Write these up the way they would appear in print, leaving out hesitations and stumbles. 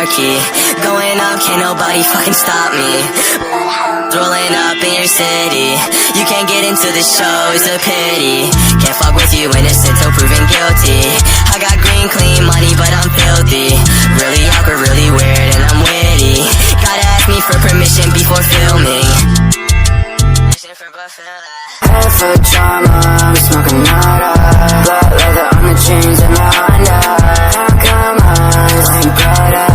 anarchy. Going up, can't nobody fucking stop me. Rolling up in your city. You can't get into the show, it's a pity. Can't fuck with you, innocent till proven guilty. I got green, clean money, but I'm filthy. Really out, but really weird, and I'm witty. Gotta ask me for permission before filming. Head for drama, I'm smoking nada. Black leather on the jeans and the Honda. Compromise, ain't better.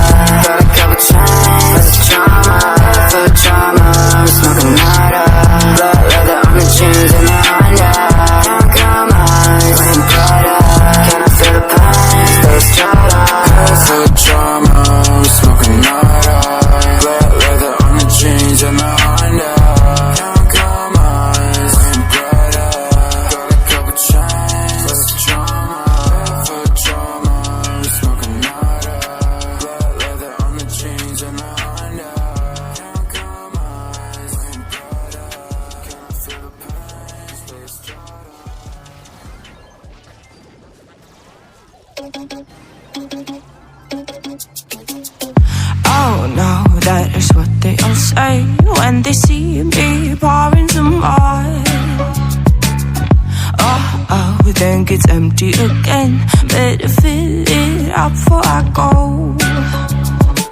Got a couple chains for the drama. Head for drama, I'm smoking nada. Black leather on the jeans and the Honda. Compromise, ain't better. Can I feel the pain? Stay straight up. Head for drama, I'm smoking nada. Black leather on the jeans and the Honda. That is what they all say when they see me pouring some wine. Oh, then gets empty again. Better fill it up before I go.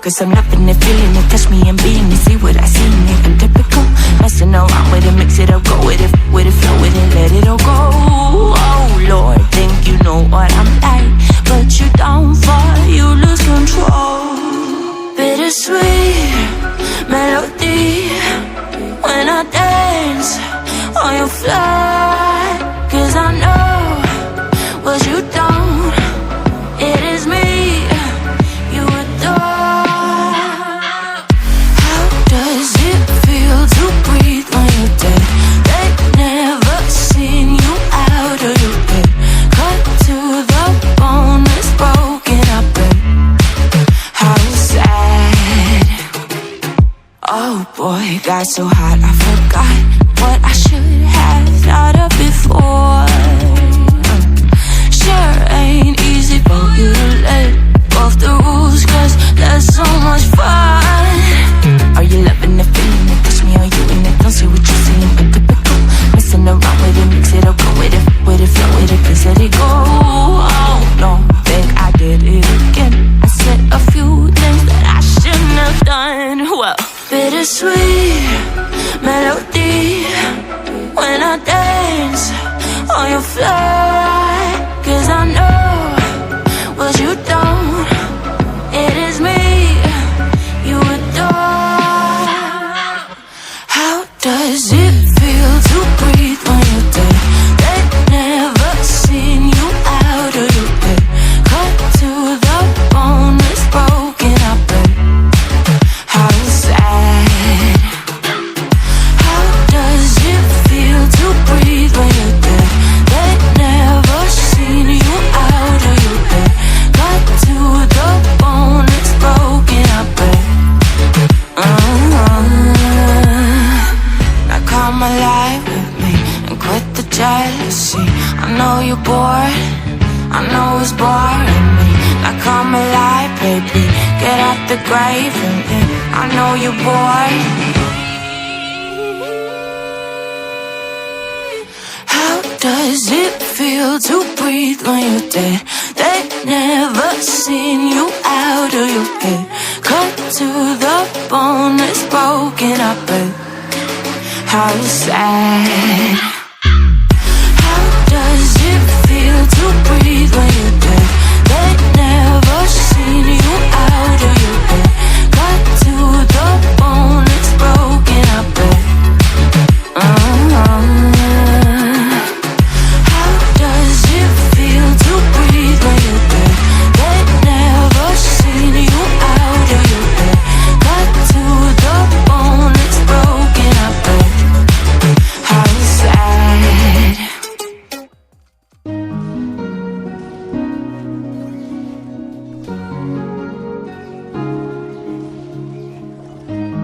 Cause I'm loving it, feeling it, touch me and being it. See what I see in it, I'm typical. Messing around with it, mix it up, go with it, flow with it, let it all go. Oh Lord, think you know what I'm like, but you don't fall, you lose control. Bittersweet melody when I dance on your fly. Cause I know what you don't. It is me you adore. How does it feel to breathe when you're dead? They never seen you out of your bed. Cut to the bone, it's broken up. How sad. Oh boy, got so hot I forgot what I should have thought of before. Sure ain't easy for you to let off the rules, cause that's so much fun. Are you loving the feeling it? Touch me, are you in it? Don't see what you're seeing, but typical. Messing around with it, mix it up, go with it, flow with it, please let it go. Oh no, think I did it again. I said a few things that I shouldn't have done. Well, bittersweet melody when I dance on your fly. Cause I know what you don't. It is me you adore. How does it feel to breathe when you're dead? They never seen you out of your bed. Cut to the bone, it's broken up. How sad. How does it feel to breathe when you're dead? They never seen you out of your bed. Cut to the bone, it's broken up. Now come alive with me and quit the jealousy. I know you're bored, I know it's boring me. Now come alive, baby, get out the grave with me. I know you're bored. How does it feel to breathe when you're dead? They never seen you out of your head. Cut to the bone, it's broken up. How sad. How does it feel to breathe when you're dead? They never seen you out of your head. Cut to the bone, it's broken up. How does it feel to breathe when you're dead? They never seen you out of your head. Cut to the bone, it's broken up. How sad.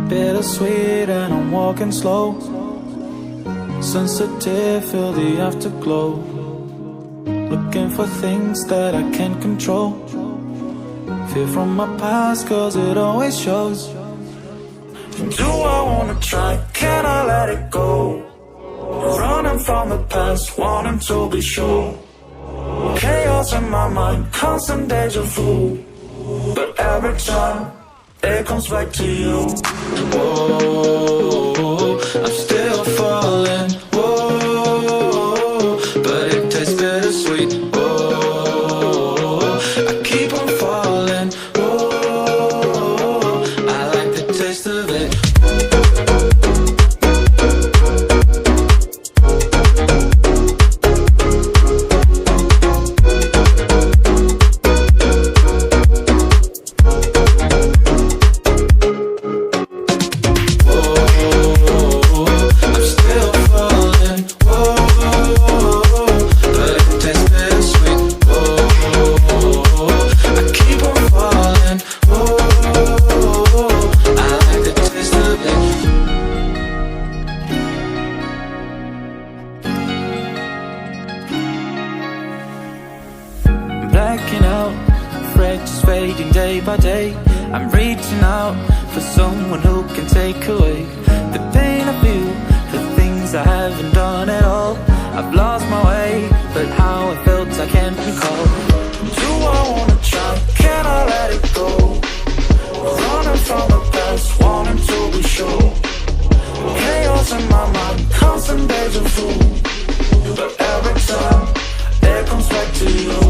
Bittersweet and I'm walking slow. Sensitive, feel the afterglow. Looking for things that I can't control. Fear from my past, cause it always shows. Do I wanna try? Can I let it go? Running from the past, wanting to be sure. Chaos in my mind, constant deja vu. But every time, it comes back to you. Whoa, I'm still falling. Whoa, but it tastes bittersweet. Whoa, I keep on falling. Whoa, I like the taste of it. Blacking out, afraid just fading day by day. I'm reaching out for someone who can take away the pain I feel, the things I haven't done at all. I've lost my way, but how I felt I can't recall. Do I wanna try? Can I let it go? Running from the past, wanting to be sure. Chaos in my mind, constant deja vu. But every time, it comes back to you.